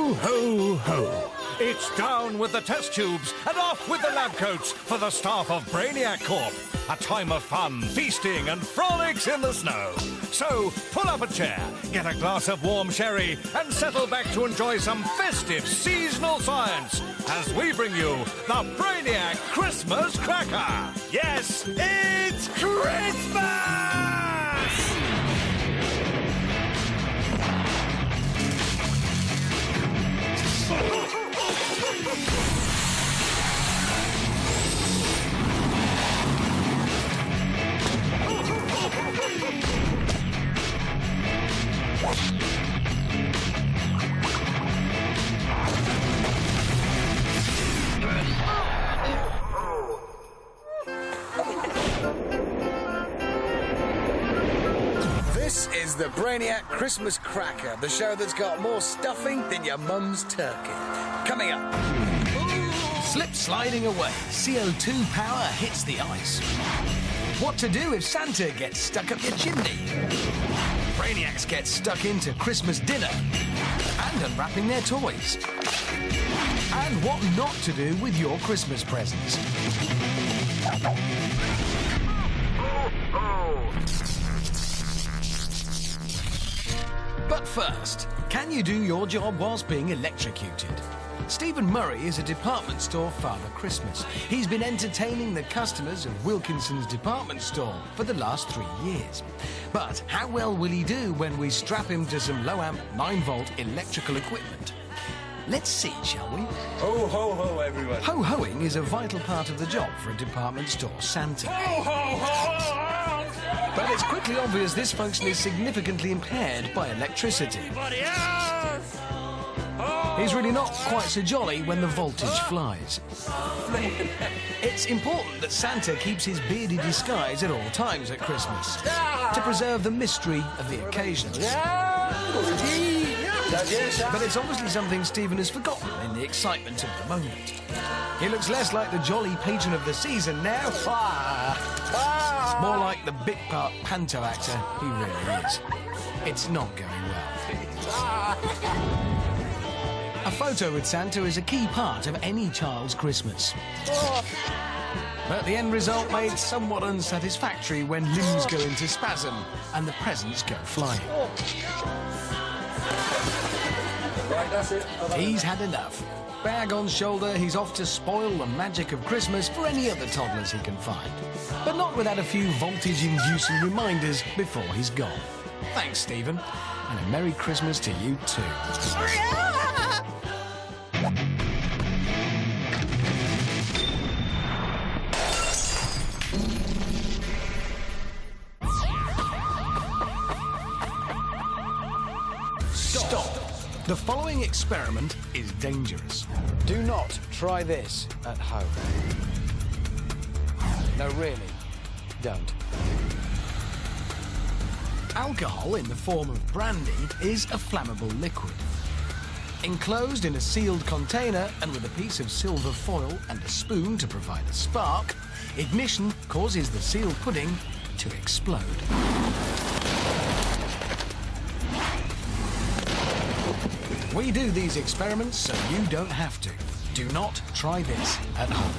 Ho, ho, ho. It's down with the test tubes and off with the lab coats for the staff of Brainiac Corp. A time of fun, feasting and frolics in the snow. So, pull up a chair, get a glass of warm sherry and settle back to enjoy some festive seasonal science as we bring you the Brainiac Christmas Cracker. Yes, it's Christmas! This is the Brainiac Christmas Cracker, the show that's got more stuffing than your mum's turkey. Coming up. Slip sliding away, CO2 power hits the ice. What to do if Santa gets stuck up your chimney? Brainiacs get stuck into Christmas dinner and unwrapping their toys. And what not to do with your Christmas presents. But first, can you do your job whilst being electrocuted? Stephen Murray is a department store Father Christmas. He's been entertaining the customers of Wilkinson's department store for the last 3 years. But how well will he do when we strap him to some low-amp, 9-volt electrical equipment? Let's see, shall we? Ho, ho, ho, everyone. Ho-hoing is a vital part of the job for a department store Santa. Ho, ho, ho! But it's quickly obvious this function is significantly impaired by electricity. Anybody else? Oh. He's really not quite so jolly when the voltage flies. It's important that Santa keeps his beardy disguise at all times at Christmas to preserve the mystery of the occasion. But it's obviously something Stephen has forgotten in the excitement of the moment. He looks less like the jolly patron of the season now. More like the bit part panto actor he really is. It's not going well. A photo with Santa is a key part of any child's Christmas. But the end result made somewhat unsatisfactory when limbs go into spasm and the presents go flying. Right, that's it. He's had enough. Bag on shoulder, he's off to spoil the magic of Christmas for any other toddlers he can find. But not without a few voltage-inducing reminders before he's gone. Thanks, Stephen, and a Merry Christmas to you too. Stop. The following experiment is dangerous. Do not try this at home. No, really, don't. Alcohol in the form of brandy is a flammable liquid. Enclosed in a sealed container and with a piece of silver foil and a spoon to provide a spark, ignition causes the sealed pudding to explode. We do these experiments so you don't have to. Do not try this at home.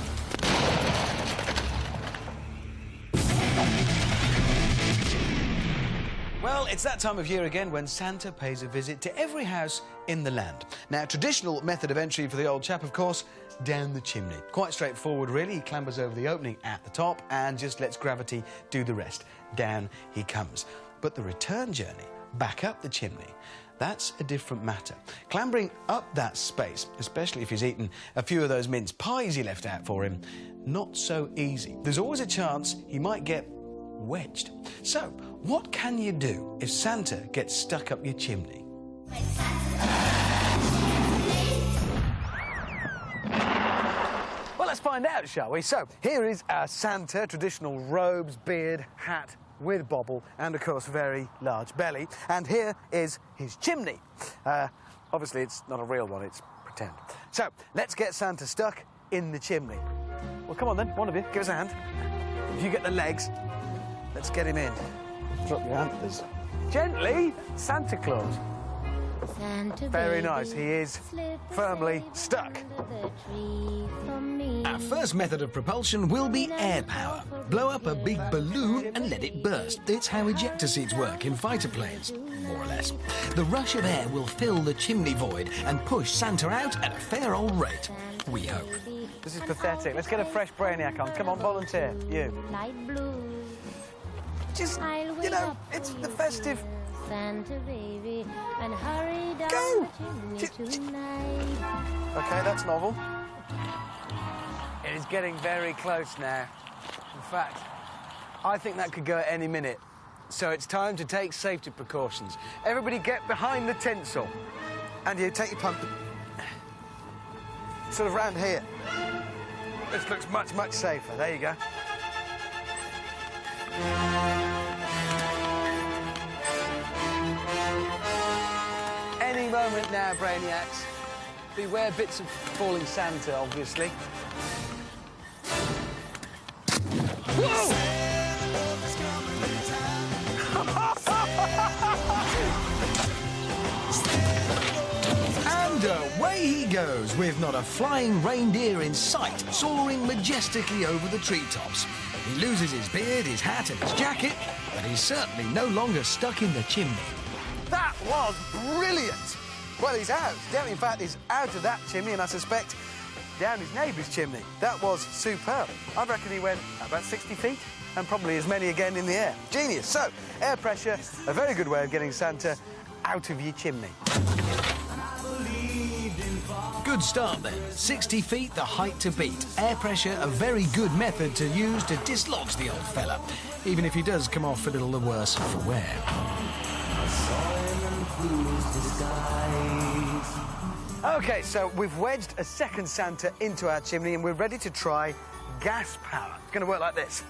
Well, it's that time of year again when Santa pays a visit to every house in the land. Now, traditional method of entry for the old chap, of course, down the chimney. Quite straightforward, really. He clambers over the opening at the top and just lets gravity do the rest. Down he comes. But the return journey, back up the chimney, that's a different matter. Clambering up that space, especially if he's eaten a few of those mince pies he left out for him, not so easy. There's always a chance he might get wedged. So, what can you do if Santa gets stuck up your chimney? Well, let's find out, shall we? So, here is our Santa, traditional robes, beard, hat, with bobble and, of course, very large belly. And here is his chimney. Obviously, it's not a real one, it's pretend. So, let's get Santa stuck in the chimney. Well, come on then, one of you, give us a hand. If you get the legs, let's get him in. Drop your antlers. Gently, Santa Claus. Very nice. He is firmly stuck. Our first method of propulsion will be air power. Blow up a big balloon and let it burst. It's how ejector seats work in fighter planes, more or less. The rush of air will fill the chimney void and push Santa out at a fair old rate. We hope. This is pathetic. Let's get a fresh Brainiac on. Come on, volunteer. You. Just, you know, it's the festive... Santa baby, and hurry down Go! the chimney tonight. OK, that's novel. It is getting very close now. In fact, I think that could go at any minute. So it's time to take safety precautions. Everybody get behind the tinsel. And you take your pump. Sort of round here. This looks much, much safer. There you go. Any moment now, Brainiacs. Beware bits of falling Santa, obviously. Whoa! And away he goes, with not a flying reindeer in sight, soaring majestically over the treetops. He loses his beard, his hat and his jacket, but he's certainly no longer stuck in the chimney. That was brilliant! Well, he's out. In fact, he's out of that chimney, and I suspect down his neighbour's chimney. That was superb. I reckon he went about 60 feet, and probably as many again in the air. Genius. So, air pressure, a very good way of getting Santa out of your chimney. Good start then. 60 feet, the height to beat. Air pressure, a very good method to use to dislodge the old fella, even if he does come off a little the worse for wear. OK, so we've wedged a second Santa into our chimney, and we're ready to try gas power. It's going to work like this.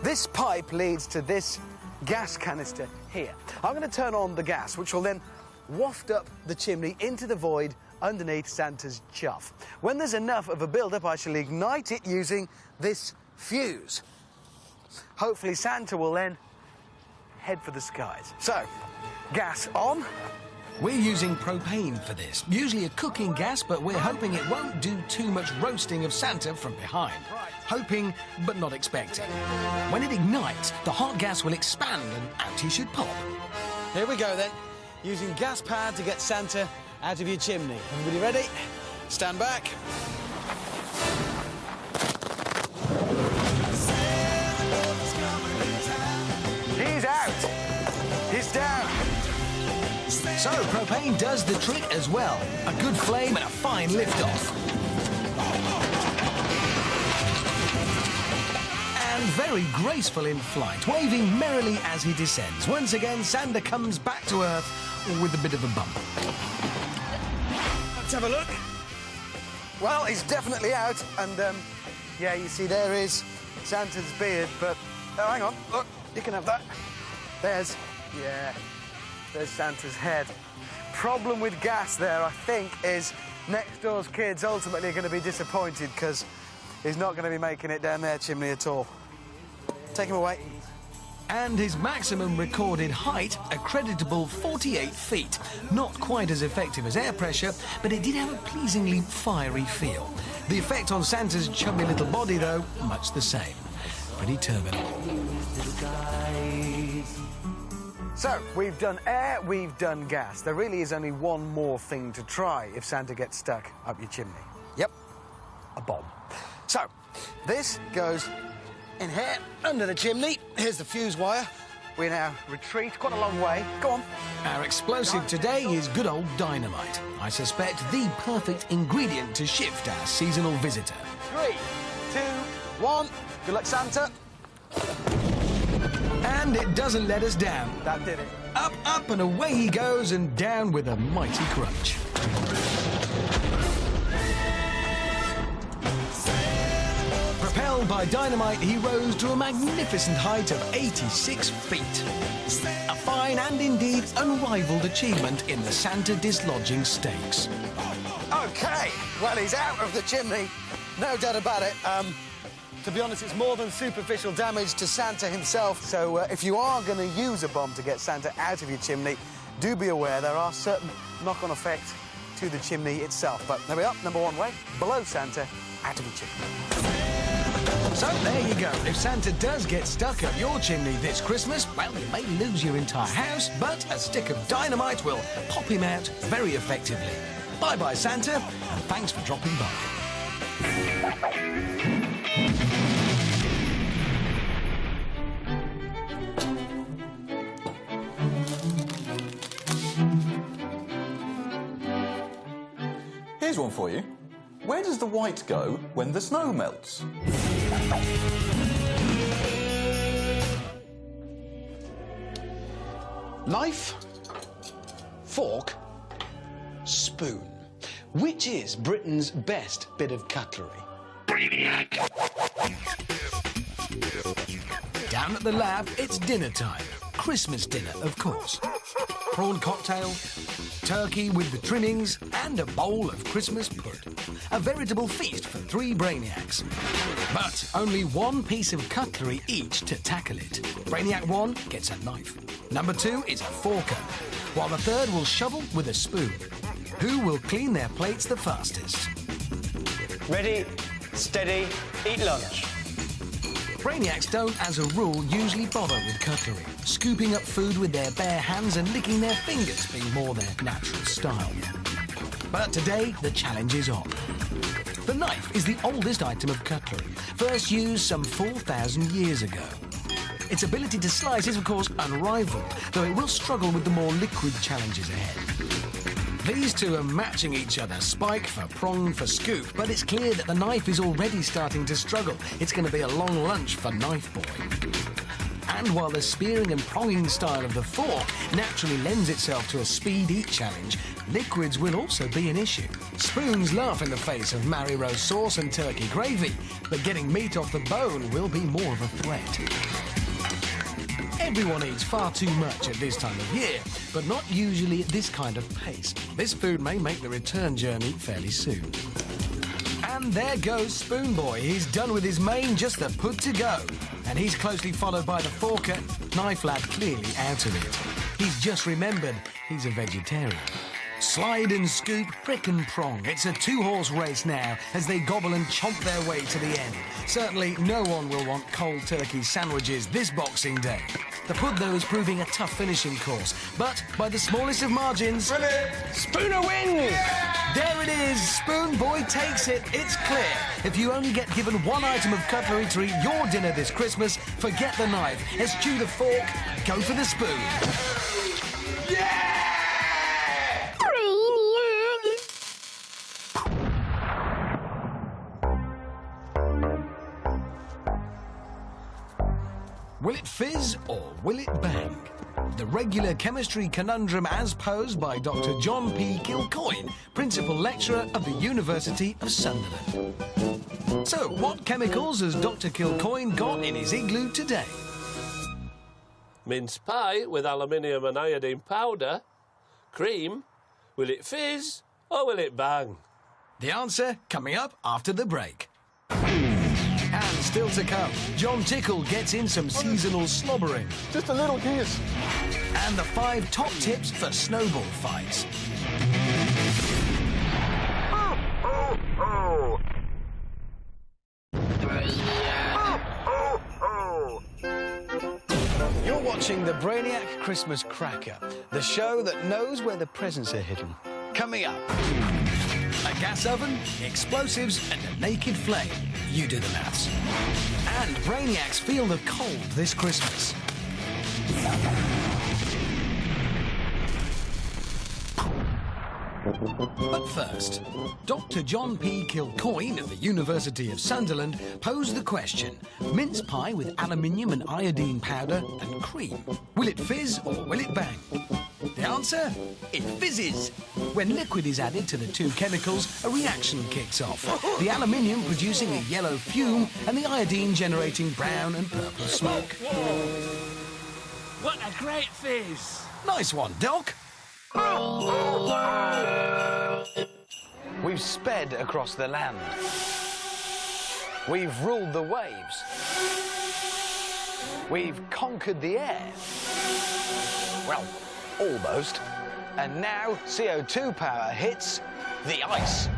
This pipe leads to this gas canister here. I'm going to turn on the gas, which will then waft up the chimney into the void underneath Santa's chuff. When there's enough of a build-up, I shall ignite it using this fuse. Hopefully Santa will then head for the skies. So, gas on. We're using propane for this, usually a cooking gas, but we're hoping it won't do too much roasting of Santa from behind. Hoping, but not expecting. When it ignites, the hot gas will expand and out he should pop. Here we go then, using gas power to get Santa out of your chimney. Everybody ready? Stand back. He's out. He's down. So, propane does the trick as well. A good flame and a fine lift-off. And very graceful in flight, waving merrily as he descends. Once again, Santa comes back to Earth with a bit of a bump. Let's have a look. Well, he's definitely out, and, yeah, you see, there is Santa's beard, but... Oh, hang on, look, you can have that. There's Santa's head. Problem with gas there, I think, is next door's kids ultimately are going to be disappointed because he's not going to be making it down their chimney at all. Take him away. And his maximum recorded height, a creditable 48 feet. Not quite as effective as air pressure, but it did have a pleasingly fiery feel. The effect on Santa's chubby little body, though, much the same. Pretty terminal. So, we've done air, we've done gas. There really is only one more thing to try if Santa gets stuck up your chimney. Yep, a bomb. So, this goes in here, under the chimney. Here's the fuse wire. We now retreat quite a long way. Go on. Our explosive today is good old dynamite. I suspect the perfect ingredient to shift our seasonal visitor. 3, 2, 1. Good luck, Santa. And it doesn't let us down. That did it. Up, up, and away he goes, and down with a mighty crunch. Propelled by dynamite, he rose to a magnificent height of 86 feet. A fine and indeed unrivaled achievement in the Santa dislodging stakes. OK, well, he's out of the chimney. No doubt about it. To be honest, it's more than superficial damage to Santa himself. So if you are going to use a bomb to get Santa out of your chimney, do be aware there are certain knock-on effects to the chimney itself. But there we are, number one way, below Santa, out of the chimney. So there you go. If Santa does get stuck up your chimney this Christmas, well, you may lose your entire house, but a stick of dynamite will pop him out very effectively. Bye-bye, Santa, and thanks for dropping by. Here's one for you. Where does the white go when the snow melts? Knife, fork, spoon. Which is Britain's best bit of cutlery? Brainiac. Down at the lab, it's dinner time. Christmas dinner, of course. Prawn cocktail, turkey with the trimmings, and a bowl of Christmas pud. A veritable feast for 3 Brainiacs. But only one piece of cutlery each to tackle it. Brainiac 1 gets a knife. Number 2 is a forker, while the third will shovel with a spoon. Who will clean their plates the fastest? Ready, steady, eat lunch. Brainiacs don't, as a rule, usually bother with cutlery. Scooping up food with their bare hands and licking their fingers being more their natural style. But today, the challenge is on. The knife is the oldest item of cutlery, first used some 4,000 years ago. Its ability to slice is, of course, unrivaled, though it will struggle with the more liquid challenges ahead. These two are matching each other, spike for prong for scoop, but it's clear that the knife is already starting to struggle. It's going to be a long lunch for Knife Boy. And while the spearing and pronging style of the fork naturally lends itself to a speed-eat challenge, liquids will also be an issue. Spoons laugh in the face of Mary Rose sauce and turkey gravy, but getting meat off the bone will be more of a threat. Everyone eats far too much at this time of year, but not usually at this kind of pace. This food may make the return journey fairly soon. And there goes Spoon Boy. He's done with his main, just the pud to go. And he's closely followed by the forker, Knife Lad clearly out of it. He's just remembered he's a vegetarian. Slide and scoop, prick and prong. It's a 2-horse race now as they gobble and chomp their way to the end. Certainly no one will want cold turkey sandwiches this Boxing Day. The pud, though, is proving a tough finishing course, but by the smallest of margins, Spooner wins! Yeah! There it is, Spoon Boy takes it, it's clear. If you only get given one item of cutlery to eat your dinner this Christmas, forget the knife, eschew the fork, go for the spoon. Yeah! Will it fizz or will it bang? The regular chemistry conundrum as posed by Dr. Jon P. Kilcoyne, Principal Lecturer of the University of Sunderland. So, what chemicals has Dr. Kilcoyne got in his igloo today? Mince pie with aluminium and iodine powder. Cream. Will it fizz or will it bang? The answer coming up after the break. And still to come, Jon Tickle gets in some seasonal slobbering. Just a little kiss. And the 5 top tips for snowball fights. You're watching the Brainiac Christmas Cracker, the show that knows where the presents are hidden. Coming up. A gas oven, explosives, and a naked flame. You do the maths. And Brainiac's feel the cold this Christmas. But first, Dr. Jon P. Kilcoyne of the University of Sunderland posed the question: mince pie with aluminium and iodine powder and cream. Will it fizz or will it bang? The answer? It fizzes. When liquid is added to the 2 chemicals, a reaction kicks off. The aluminium producing a yellow fume and the iodine generating brown and purple smoke. What a great fizz! Nice one, Doc. We've sped across the land. We've ruled the waves. We've conquered the air. Well, almost. And now CO2 power hits the ice.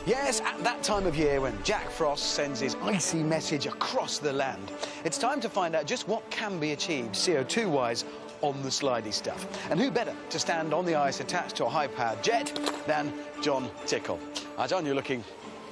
Yes, at that time of year when Jack Frost sends his icy message across the land, it's time to find out just what can be achieved CO2-wise on the slidey stuff. And who better to stand on the ice attached to a high-powered jet than Jon Tickle. Jon, you're looking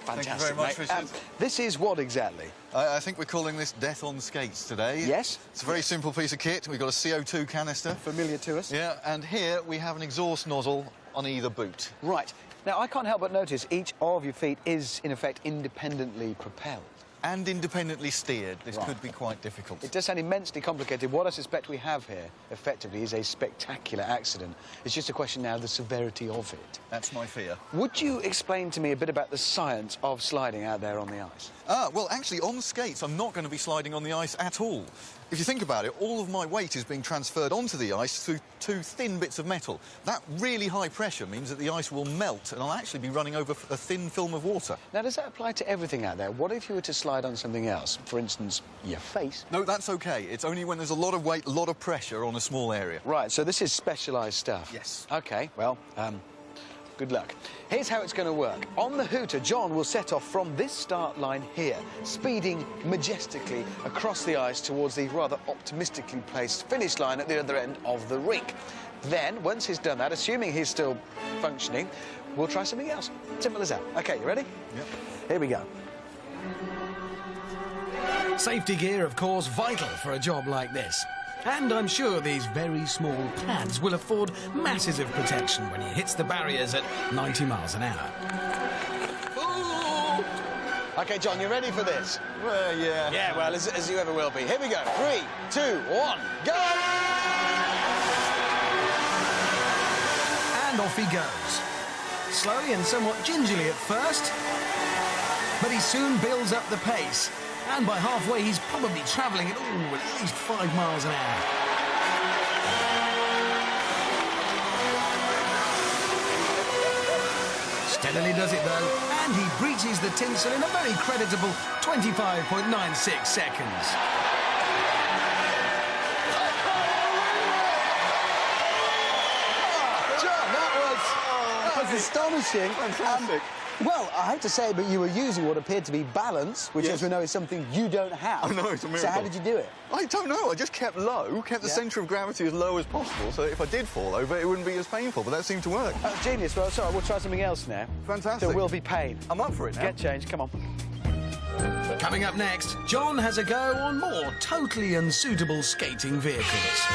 fantastic. Thank you very much, mate. Richard. This is what exactly? I think we're calling this Death on Skates today. Yes. It's a very simple piece of kit. We've got a CO2 canister. Familiar to us. Yeah, and here we have an exhaust nozzle on either boot. Right. Now, I can't help but notice each of your feet is, in effect, independently propelled. And independently steered. This Right. could be quite difficult. It does sound immensely complicated. What I suspect we have here, effectively, is a spectacular accident. It's just a question now of the severity of it. That's my fear. Would you explain to me a bit about the science of sliding out there on the ice? Well, actually, on skates, I'm not going to be sliding on the ice at all. If you think about it, all of my weight is being transferred onto the ice through two thin bits of metal. That really high pressure means that the ice will melt, and I'll actually be running over a thin film of water. Now, does that apply to everything out there? What if you were to slide on something else? For instance, your face? No, that's OK. It's only when there's a lot of weight, a lot of pressure on a small area. Right, so this is specialised stuff? Yes. OK, well, good luck. Here's how it's going to work. On the hooter, Jon will set off from this start line here, speeding majestically across the ice towards the rather optimistically placed finish line at the other end of the rink. Then, once he's done that, assuming he's still functioning, we'll try something else. Simple as that. OK, you ready? Yep. Here we go. Safety gear, of course, vital for a job like this. And I'm sure these very small pads will afford masses of protection when he hits the barriers at 90 miles an hour. Ooh. OK, Jon, you ready for this? Well, yeah. Yeah, well, as you ever will be. Here we go. 3, 2, 1, go! And off he goes. Slowly and somewhat gingerly at first, but he soon builds up the pace. And by halfway, he's probably travelling at, at least 5 miles an hour. Steadily does it, though, and he breaches the tinsel in a very creditable 25.96 seconds. Jon, that was astonishing. Fantastic. Well, I hate to say it, but you were using what appeared to be balance, which, Yes. as we know, is something you don't have. I know, it's a miracle. So how did you do it? I don't know. I just kept low, kept the centre of gravity as low as possible, so if I did fall over, it wouldn't be as painful, but that seemed to work. That's genius. Well, sorry, we'll try something else now. Fantastic. There will be pain. I'm up for it now. Get changed, come on. Coming up next, Jon has a go on more totally unsuitable skating vehicles.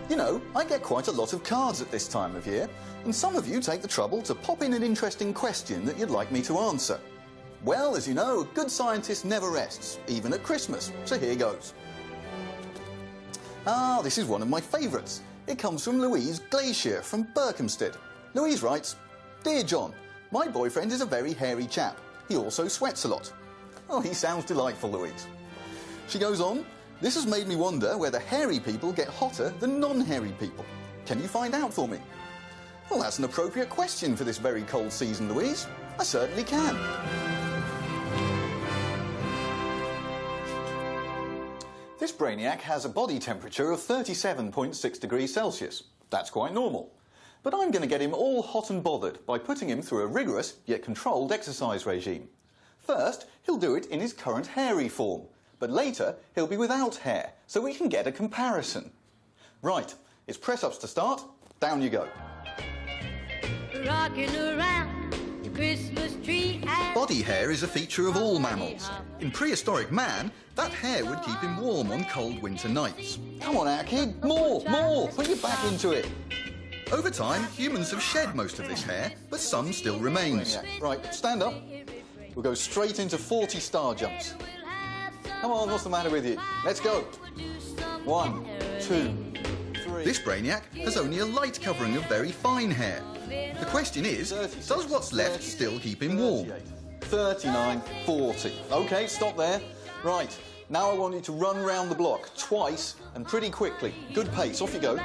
You know, I get quite a lot of cards at this time of year, and some of you take the trouble to pop in an interesting question that you'd like me to answer. Well, as you know, a good scientist never rests, even at Christmas, so here goes. Ah, this is one of my favourites. It comes from Louise Glacier from Berkhamsted. Louise writes, "Dear Jon, my boyfriend is a very hairy chap. He also sweats a lot." Oh, he sounds delightful, Louise. She goes on, "This has made me wonder whether hairy people get hotter than non-hairy people. Can you find out for me?" Well, that's an appropriate question for this very cold season, Louise. I certainly can. This Brainiac has a body temperature of 37.6 degrees Celsius. That's quite normal. But I'm going to get him all hot and bothered by putting him through a rigorous yet controlled exercise regime. First, he'll do it in his current hairy form. But later, he'll be without hair, so we can get a comparison. Right, it's press-ups to start. Down you go. Rocking around the Christmas tree. Body hair is a feature of all mammals. In prehistoric man, that hair would keep him warm on cold winter nights. Come on out, kid. More, more. Put your back into it. Over time, humans have shed most of this hair, but some still remains. Right, stand up. We'll go straight into 40 star jumps. Come on, what's the matter with you? Let's go. 1, 2, 3. This Brainiac has only a light covering of very fine hair. The question is, does what's left still keep him warm? 39, 40. OK, stop there. Right, now I want you to run round the block twice and pretty quickly. Good pace, off you go.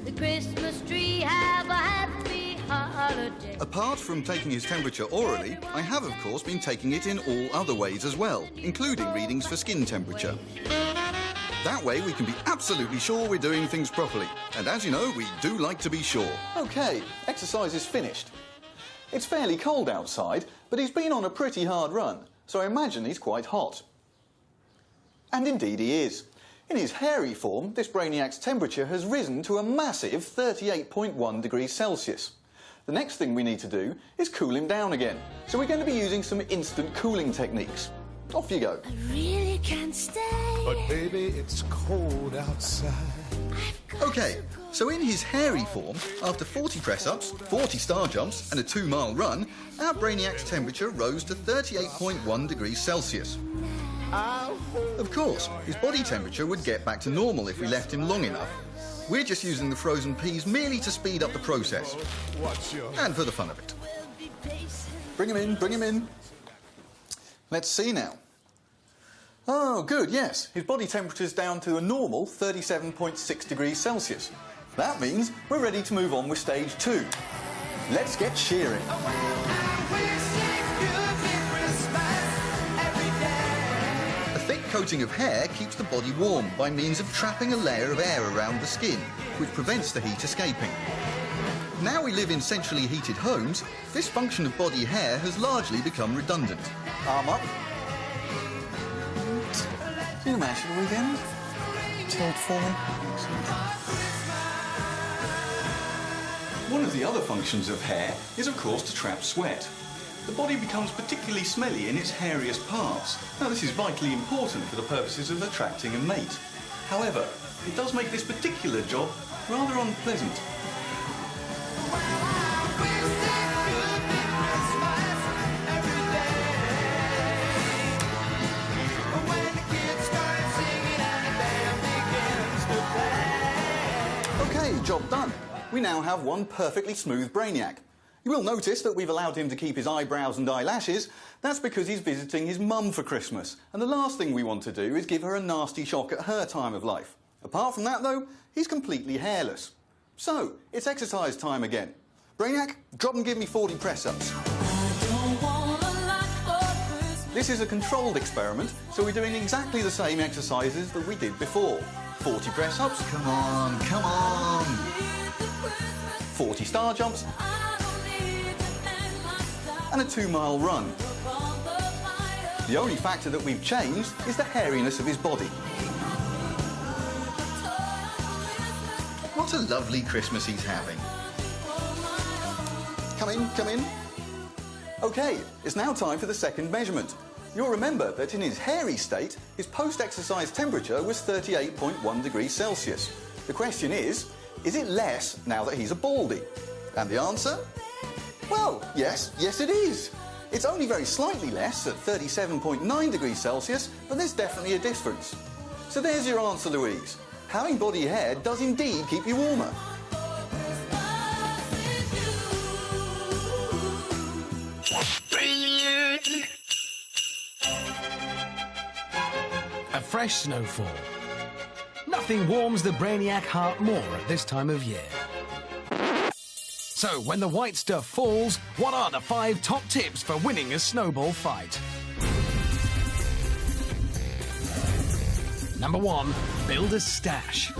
The Christmas tree have a happy heart. holiday. Apart from taking his temperature orally, I have of course been taking it in all other ways as well, including readings for skin temperature. That way we can be absolutely sure we're doing things properly. And as you know, we do like to be sure. OK, exercise is finished. It's fairly cold outside, but he's been on a pretty hard run, so I imagine he's quite hot. And indeed he is. In his hairy form, this Brainiac's temperature has risen to a massive 38.1 degrees Celsius. The next thing we need to do is cool him down again, so we're going to be using some instant cooling techniques. Off you go. I really can't stay. But baby, it's cold outside. OK, so in his hairy form, after 40 press-ups, 40 star jumps and a 2-mile run, our Brainiac's temperature rose to 38.1 degrees Celsius. Of course, his body temperature would get back to normal if we left him long enough. We're just using the frozen peas merely to speed up the process. And for the fun of it. Bring him in, bring him in. Let's see now. Oh, good, yes. His body temperature's down to a normal 37.6 degrees Celsius. That means we're ready to move on with stage 2. Let's get shearing. A thick coating of hair keeps the body warm by means of trapping a layer of air around the skin, which prevents the heat escaping. Now we live in centrally heated homes, this function of body hair has largely become redundant. Arm up. Can you imagine the weekend? Tilt for me. One of the other functions of hair is, of course, to trap sweat. The body becomes particularly smelly in its hairiest parts. Now, this is vitally important for the purposes of attracting a mate. However, it does make this particular job rather unpleasant. OK, job done. We now have one perfectly smooth Brainiac. You will notice that we've allowed him to keep his eyebrows and eyelashes. That's because he's visiting his mum for Christmas, and the last thing we want to do is give her a nasty shock at her time of life. Apart from that, though, he's completely hairless. So, it's exercise time again. Brainiac, drop and give me 40 press-ups. This is a controlled experiment, so we're doing exactly the same exercises that we did before. 40 press-ups. Come on, come on. 40 star jumps. And a 2-mile run. The only factor that we've changed is the hairiness of his body. What a lovely Christmas he's having. Come in, come in. OK, it's now time for the second measurement. You'll remember that in his hairy state, his post-exercise temperature was 38.1 degrees Celsius. The question is it less now that he's a baldy? And the answer? Well, yes it is. It's only very slightly less at 37.9 degrees Celsius, but there's definitely a difference. So there's your answer, Louise. Having body hair does indeed keep you warmer. A fresh snowfall. Nothing warms the Brainiac heart more at this time of year. So, when the white stuff falls, what are the 5 top tips for winning a snowball fight? Number 1, build a stash.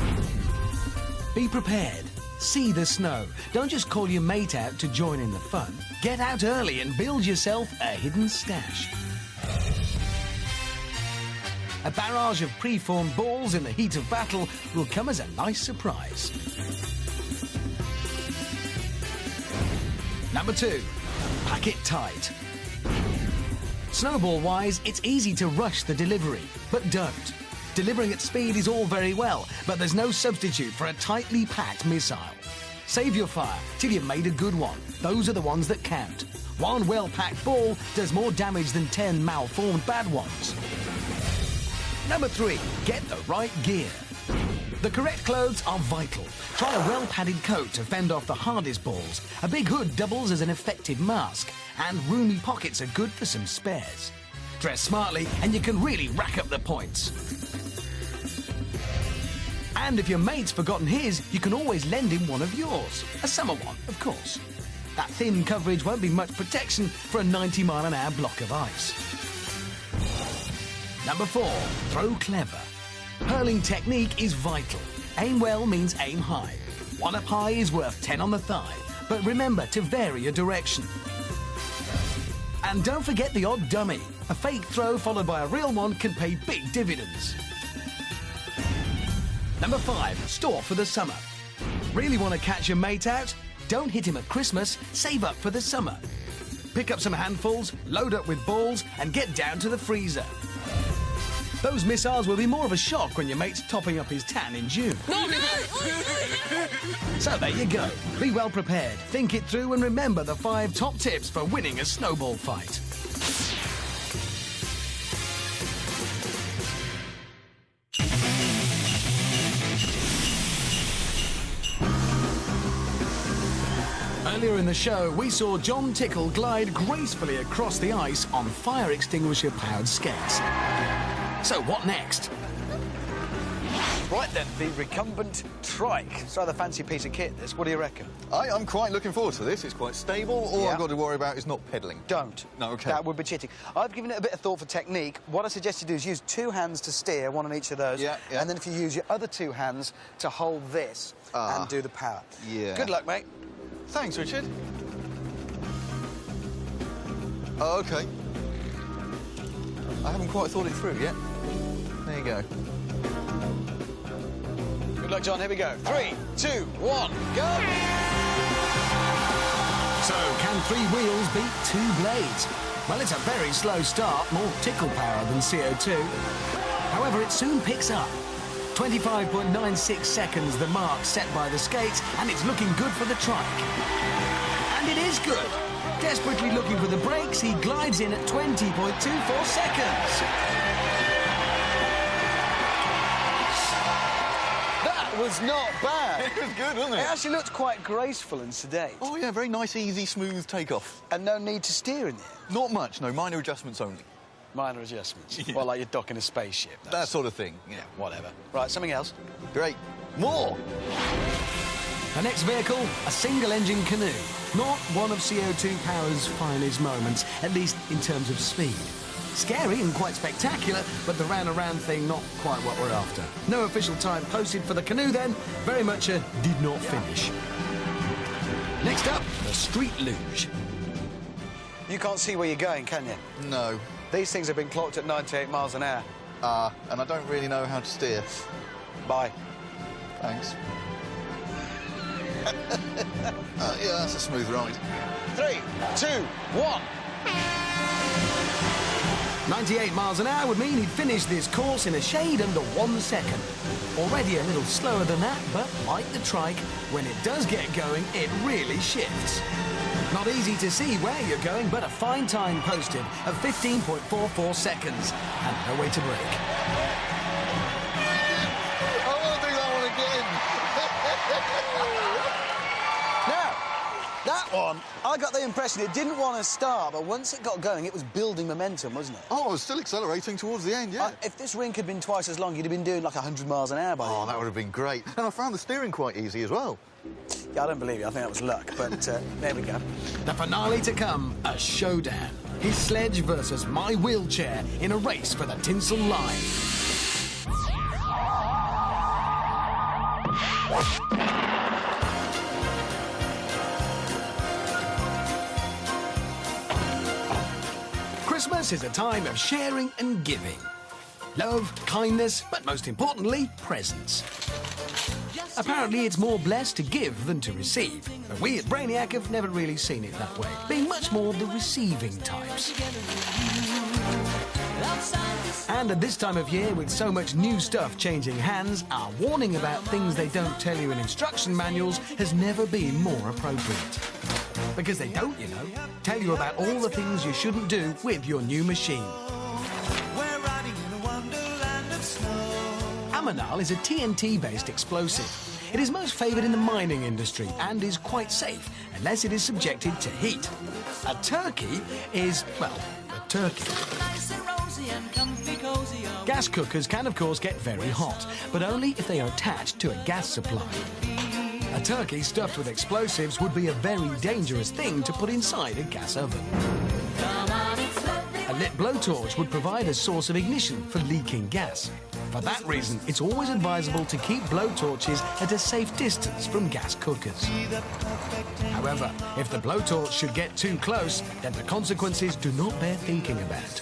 Be prepared. See the snow. Don't just call your mate out to join in the fun. Get out early and build yourself a hidden stash. A barrage of pre-formed balls in the heat of battle will come as a nice surprise. Number 2, pack it tight. Snowball-wise, it's easy to rush the delivery, but don't. Delivering at speed is all very well, but there's no substitute for a tightly packed missile. Save your fire till you've made a good one. Those are the ones that count. One well-packed ball does more damage than 10 malformed bad ones. Number 3, get the right gear. The correct clothes are vital. Try a well-padded coat to fend off the hardest balls. A big hood doubles as an effective mask, and roomy pockets are good for some spares. Dress smartly and you can really rack up the points. And if your mate's forgotten his, you can always lend him one of yours. A summer one, of course. That thin coverage won't be much protection for a 90-mile-an-hour block of ice. Number 4, throw clever. Hurling technique is vital. Aim well means aim high. 1 up high is worth 10 on the thigh, but remember to vary your direction. And don't forget the odd dummy. A fake throw followed by a real one can pay big dividends. Number 5, store for the summer. Really want to catch your mate out? Don't hit him at Christmas, save up for the summer. Pick up some handfuls, load up with balls, and get down to the freezer. Those missiles will be more of a shock when your mate's topping up his tan in June. So there you go. Be well prepared, think it through, and remember the 5 top tips for winning a snowball fight. Earlier in the show, we saw Jon Tickle glide gracefully across the ice on fire extinguisher-powered skates. So what next? Right then, the recumbent trike. It's rather a fancy piece of kit, this. What do you reckon? I'm quite looking forward to this. It's quite stable. All Yeah. I've got to worry about is not pedalling. Don't. No, OK. That would be cheating. I've given it a bit of thought for technique. What I suggest you do is use 2 hands to steer, 1 on each of those. Yeah. And then if you use your other 2 hands to hold this and do the power. Yeah. Good luck, mate. Thanks, Richard. Oh, OK. I haven't quite thought it through yet. There you go. Good luck, John. Here we go. 3, 2, 1, go! So, can 3 wheels beat 2 blades? Well, it's a very slow start, more tickle power than CO2. However, it soon picks up. 25.96 seconds, the mark set by the skates, and it's looking good for the trike. And it is good. Desperately looking for the brakes, he glides in at 20.24 seconds. That was not bad. It was good, wasn't It it? actually looked quite graceful and sedate. Oh, yeah, very nice, easy, smooth takeoff. And no need to steer in there. Not much, no, minor adjustments only. Minor adjustments. Yeah. Well, like you're docking a spaceship. That sort of thing, yeah. Whatever. Right, something else. Great. More! The next vehicle, a single-engine canoe. Not one of CO2 Power's finest moments, at least in terms of speed. Scary and quite spectacular, but the round-around thing not quite what we're after. No official time posted for the canoe then, very much a did not finish. Next up, the street luge. You can't see where you're going, can you? No. These things have been clocked at 98 miles an hour. And I don't really know how to steer. Bye. Thanks. Yeah, that's a smooth ride. 3, 2, 1. 98 miles an hour would mean he'd finish this course in a shade under 1 second. Already a little slower than that, but like the trike, when it does get going, it really shifts. Not easy to see where you're going, but a fine time posted of 15.44 seconds. And no way to brake. I want to do that one again. Now, that one, I got the impression it didn't want to start, but once it got going, it was building momentum, wasn't it? Oh, I was still accelerating towards the end, yeah. If this rink had been twice as long, you'd have been doing like 100 miles an hour by Oh, then. that would have been great. And I found the steering quite easy as well. Yeah, I don't believe you. I think that was luck, but there we go. The finale to come, a showdown. His sledge versus my wheelchair in a race for the tinsel line. Christmas is a time of sharing and giving. Love, kindness, but most importantly, presents. Apparently, it's more blessed to give than to receive. But we at Brainiac have never really seen it that way, being much more the receiving types. And at this time of year, with so much new stuff changing hands, our warning about things they don't tell you in instruction manuals has never been more appropriate. Because they don't, you know, tell you about all the things you shouldn't do with your new machine. Aminal is a TNT-based explosive. It is most favoured in the mining industry and is quite safe unless it is subjected to heat. A turkey is, well, a turkey. Gas cookers can, of course, get very hot, but only if they are attached to a gas supply. A A turkey stuffed with explosives would be a very dangerous thing to put inside a gas oven. A lit blowtorch would provide a source of ignition for leaking gas. For that reason, it's always advisable to keep blowtorches at a safe distance from gas cookers. However, if the blowtorch should get too close, then the consequences do not bear thinking about.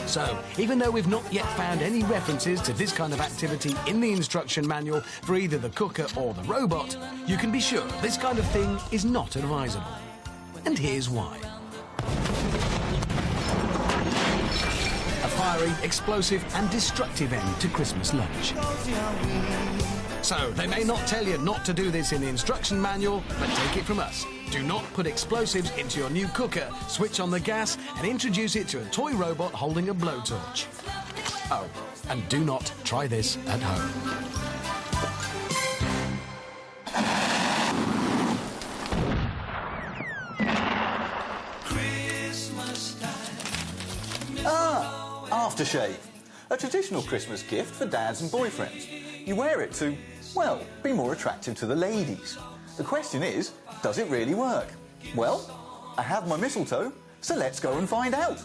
So, even though we've not yet found any references to this kind of activity in the instruction manual for either the cooker or the robot, you can be sure this kind of thing is not advisable. And here's why. A fiery, explosive and destructive end to Christmas lunch. So, they may not tell you not to do this in the instruction manual, but take it from us. Do not put explosives into your new cooker, switch on the gas and introduce it to a toy robot holding a blowtorch. Oh, and do not try this at home. Aftershave. A traditional Christmas gift for dads and boyfriends. You wear it to, well, be more attractive to the ladies. The question is, does it really work? Well, I have my mistletoe, so let's go and find out.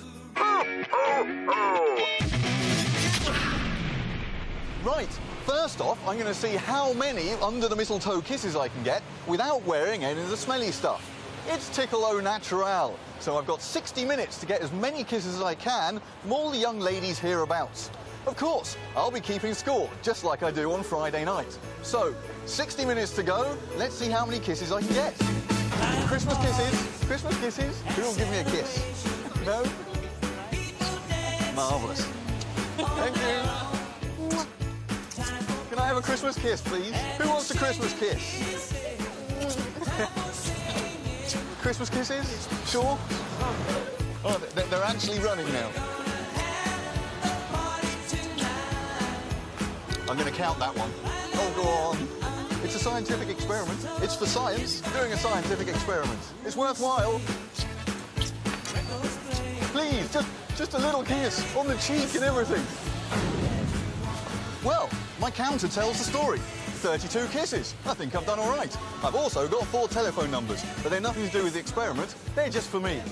Right, first off, I'm going to see how many under the mistletoe kisses I can get without wearing any of the smelly stuff. It's Tickle au naturel, so I've got 60 minutes to get as many kisses as I can from all the young ladies hereabouts. Of course, I'll be keeping score, just like I do on Friday night. So, 60 minutes to go, let's see how many kisses I can get. Christmas kisses, Christmas kisses. Who will give me a kiss? No? Marvellous. Thank you. Can I have a Christmas kiss, please? Who wants a Christmas kiss? Christmas kisses? Sure? Oh, they're actually running now. I'm going to count that one. Oh, go on. It's a scientific experiment. It's for science. I'm doing a scientific experiment. It's worthwhile. Please, just a little kiss on the cheek and everything. Well, my counter tells the story. 32 kisses. I think I've done all right. I've also got 4 telephone numbers, but they're nothing to do with the experiment. They're just for me.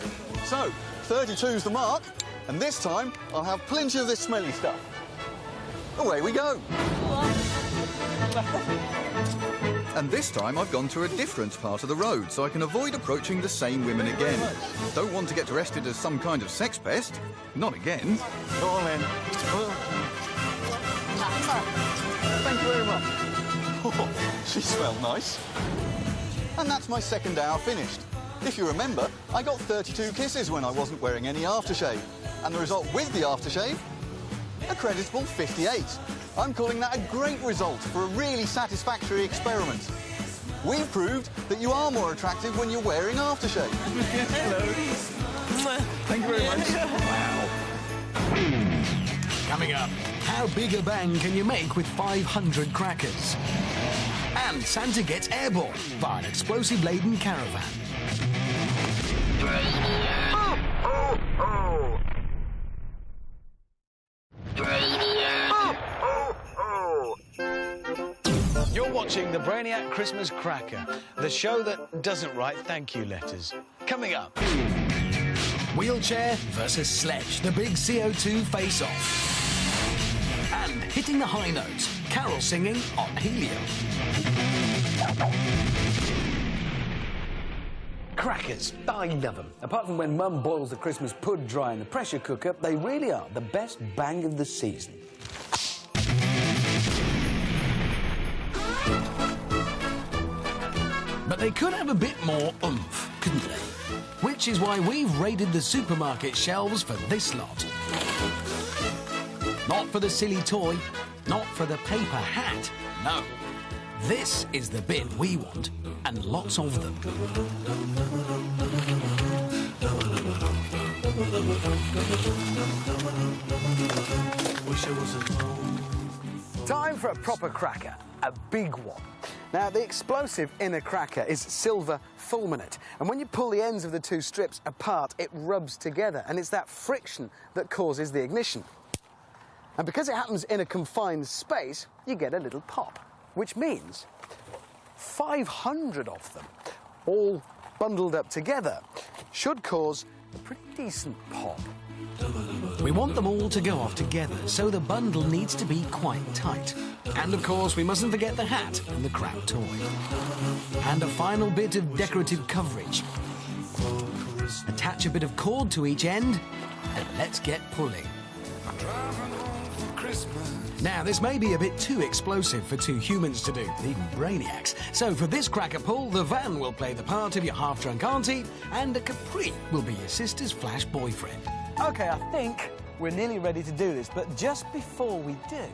So, 32's the mark, and this time I'll have plenty of this smelly stuff. Away we go. And this time I've gone to a different part of the road so I can avoid approaching the same women again. Don't want to get arrested as some kind of sex pest. Not again. Go on then. Thank you very much. Oh, she smelled nice. And that's my second hour finished. If you remember, I got 32 kisses when I wasn't wearing any aftershave. And the result with the aftershave? A creditable 58. I'm calling that a great result for a really satisfactory experiment. We've proved that you are more attractive when you're wearing aftershave. Hello. Thank you very much. Wow. Coming up, how big a bang can you make with 500 crackers? And Santa gets airborne via an explosive-laden caravan. You're watching the Brainiac Christmas Cracker, the show that doesn't write thank you letters. Coming up. Wheelchair versus sledge, the big CO2 face-off. And hitting the high notes, carol singing on helium. Crackers. I love them. Apart from when Mum boils the Christmas pud dry in the pressure cooker, they really are the best bang of the season. But they could have a bit more oomph, couldn't they? Which is why we've raided the supermarket shelves for this lot. Not for the silly toy, not for the paper hat, no. This is the bit we want, and lots of them. Time for a proper cracker, a big one. Now, the explosive in a cracker is silver fulminate, and when you pull the ends of the two strips apart, it rubs together, and it's that friction that causes the ignition. And because it happens in a confined space, you get a little pop, which means 500 of them, all bundled up together, should cause a pretty decent pop. We want them all to go off together, so the bundle needs to be quite tight. And of course, we mustn't forget the hat and the crap toy. And a final bit of decorative coverage. Attach a bit of cord to each end, and let's get pulling. Now, this may be a bit too explosive for two humans to do, even brainiacs. So for this cracker pull, the van will play the part of your half-drunk auntie, and a Capri will be your sister's flash boyfriend. OK, I think we're nearly ready to do this, but just before we do,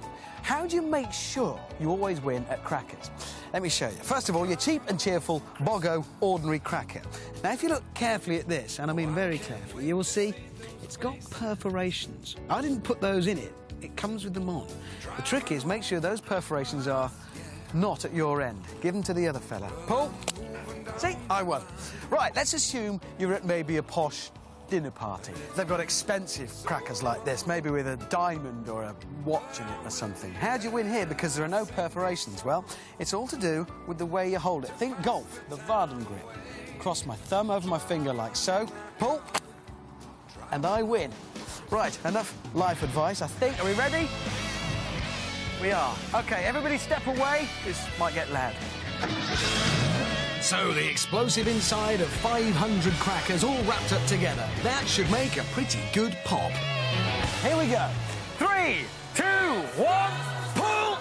how do you make sure you always win at crackers? Let me show you. First of all, your cheap and cheerful Boggo ordinary cracker. Now, if you look carefully at this, and I mean very carefully, you will see it's got perforations. I didn't put those in it. It comes with them on. The trick is make sure those perforations are not at your end. Give them to the other fella. Pull. See? I won. Right, let's assume you're at maybe a posh dinner party. They've got expensive crackers like this, maybe with a diamond or a watch in it or something. How do you win here? Because there are no perforations. Well, it's all to do with the way you hold it. Think golf, the Varden grip. Cross my thumb over my finger like so. Pull. And I win. Right, enough life advice, I think. Are we ready? We are. OK, everybody step away. This might get loud. So the explosive inside of 500 crackers all wrapped up together. That should make a pretty good pop. Here we go. 3, 2, 1, pull!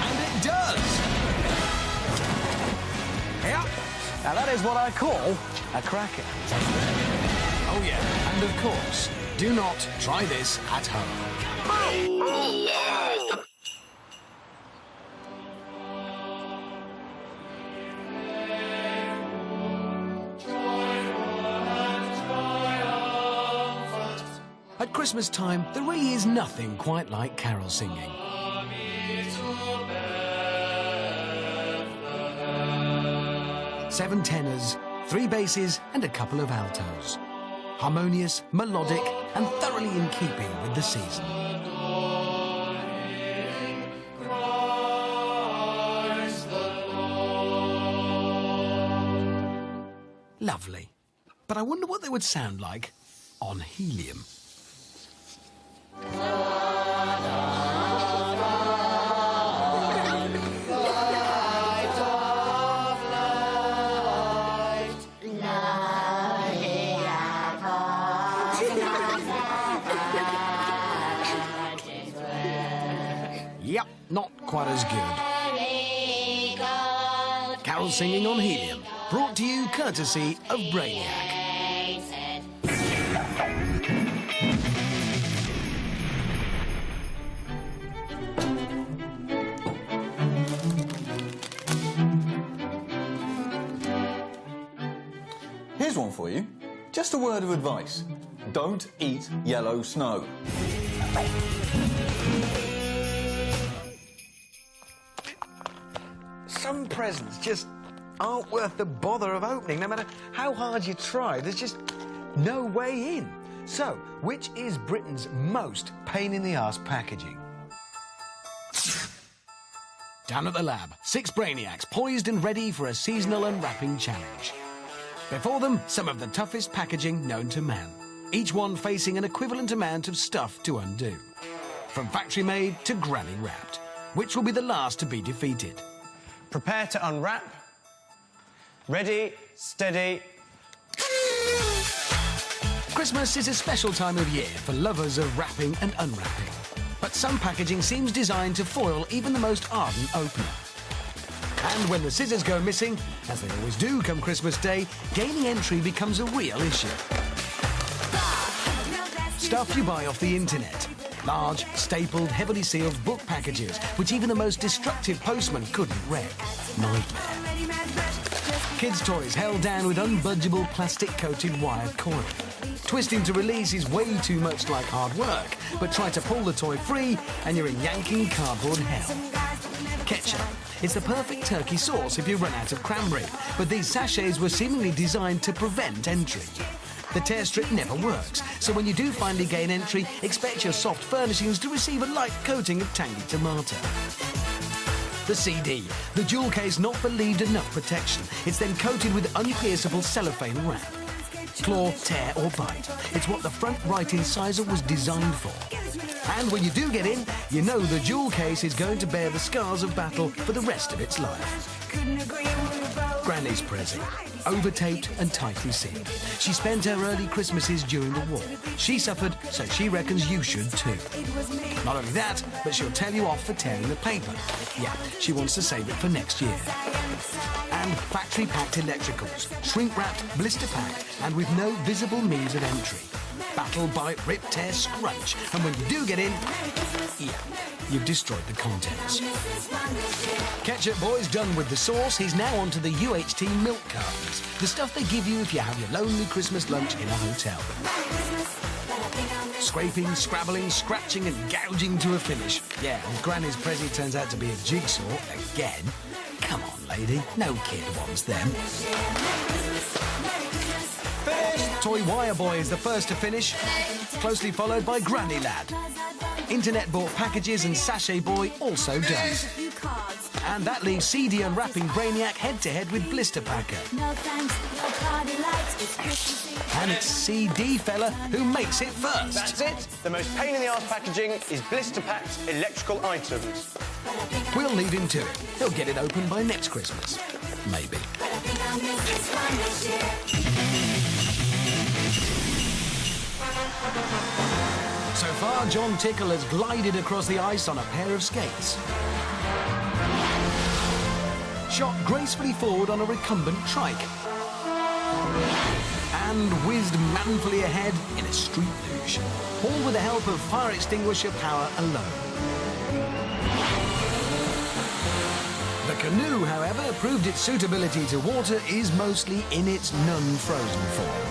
And it does! Yep. Now that is what I call a cracker. Oh yeah, and of course, do not try this at home. At Christmas time, there really is nothing quite like carol singing. Seven tenors, 3 basses and a couple of altos. Harmonious, melodic and thoroughly in keeping with the season. Lovely. But I wonder what they would sound like on helium. Yep, not quite as good. Carol singing on helium, brought to you courtesy of Brainiac. Here's one for you. Just a word of advice. Don't eat yellow snow. Some presents just aren't worth the bother of opening, no matter how hard you try. There's just no way in. So, which is Britain's most pain-in-the-arse packaging? Down at the lab, 6 brainiacs poised and ready for a seasonal unwrapping challenge. Before them, some of the toughest packaging known to man, each one facing an equivalent amount of stuff to undo. From factory-made to granny-wrapped. Which will be the last to be defeated? Prepare to unwrap. Ready, steady. Christmas is a special time of year for lovers of wrapping and unwrapping. But some packaging seems designed to foil even the most ardent opener. And when the scissors go missing, as they always do come Christmas Day, gaining entry becomes a real issue. Stuff you buy off the internet. Large, stapled, heavily sealed book packages, which even the most destructive postman couldn't wreck. Nightmare. Kids' toys held down with unbudgeable plastic-coated wired coil. Twisting to release is way too much like hard work, but try to pull the toy free and you're in yanking cardboard hell. Ketchup. It's the perfect turkey sauce if you run out of cranberry, but these sachets were seemingly designed to prevent entry. the tear strip never works. So when you do finally gain entry, expect your soft furnishings to receive a light coating of tangy tomato. The CD, the jewel case not believed enough protection. It's then coated with unpierceable cellophane wrap. Claw, tear or bite. It's what the front right incisor was designed for. And when you do get in, you know the jewel case is going to bear the scars of battle for the rest of its life. Granny's Prezi, over-taped and tightly sealed. She spent her early Christmases during the war. She suffered, so she reckons you should too. Not only that, but she'll tell you off for tearing the paper. Yeah, she wants to save it for next year. And factory-packed electricals, shrink-wrapped, blister-packed, and with no visible means of entry. Battle, bite, rip, tear, scrunch. And when you do get in, yeah, you've destroyed the contents. Ketchup Boy's done with the sauce. He's now onto the UHT milk cartons. The stuff they give you if you have your lonely Christmas lunch in a hotel. Scraping, scrabbling, scratching and gouging to a finish. Yeah, and Granny's Prezi turns out to be a jigsaw again. Come on, lady. No kid wants them. Toy Wire Boy is the first to finish, closely followed by Granny Lad. Internet bought packages and Sachet Boy also done. And that leaves CD unwrapping Brainiac head-to-head with Blister Packer. And it's CD fella who makes it first. That's it. The most pain-in-the-arse packaging is blister-packed electrical items. We'll leave him to it. He'll get it open by next Christmas. Maybe. So far, Jon Tickle has glided across the ice on a pair of skates. Shot gracefully forward on a recumbent trike. And whizzed manfully ahead in a street luge. All with the help of fire extinguisher power alone. The canoe, however, proved its suitability to water is mostly in its non-frozen form.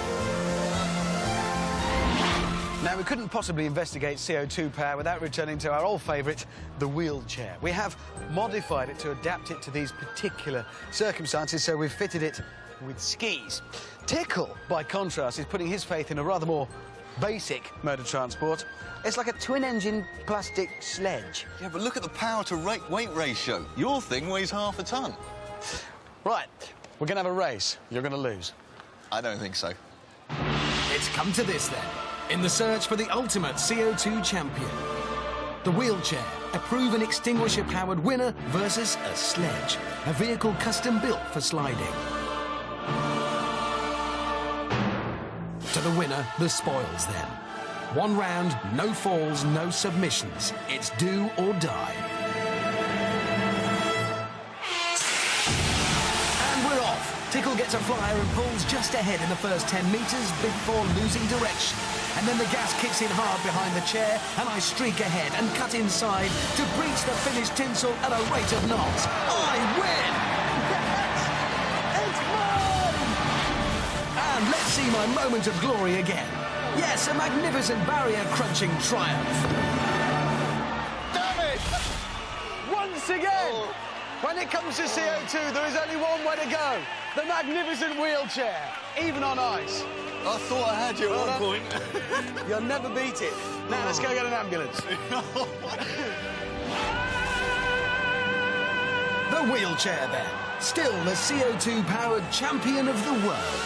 Now, we couldn't possibly investigate CO2 power without returning to our old favourite, the wheelchair. We have modified it to adapt it to these particular circumstances, so we've fitted it with skis. Tickle, by contrast, is putting his faith in a rather more basic mode of transport. It's like a twin-engine plastic sledge. Yeah, but look at the power to weight ratio. Your thing weighs half a ton. Right, we're going to have a race. You're going to lose. I don't think so. It's come to this, then. In the search for the ultimate CO2 champion. The wheelchair, a proven extinguisher-powered winner versus a sledge, a vehicle custom-built for sliding. To the winner, the spoils, then. 1 round, no falls, no submissions. It's do or die. And we're off. Tickle gets a flyer and pulls just ahead in the first 10 metres before losing direction. And then the gas kicks in hard behind the chair, and I streak ahead and cut inside to breach the finished tinsel at a rate of knots. I win! It's mine! And let's see my moment of glory again. Yes, a magnificent barrier-crunching triumph. Damn it! Once again! When it comes to CO2, there is only one way to go. The magnificent wheelchair, even on ice. I thought I had you at one point. You'll never beat it. Now, let's go get an ambulance. The wheelchair, then. Still the CO2-powered champion of the world.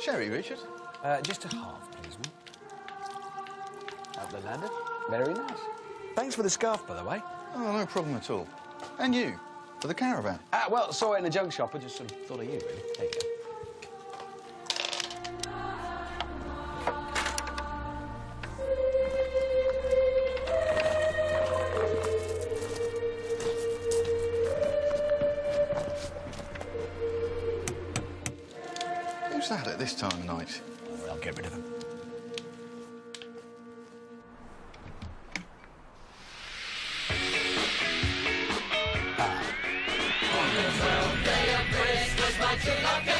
Sherry, Richard. Just a half, please, mate. Up the ladder. Very nice. Thanks for the scarf, by the way. Oh, no problem at all. And you, for the caravan. Well, saw it in the junk shop. I just sort of thought of you, really. There you go. Who's that at this time of night? I'll get rid of him. Santa.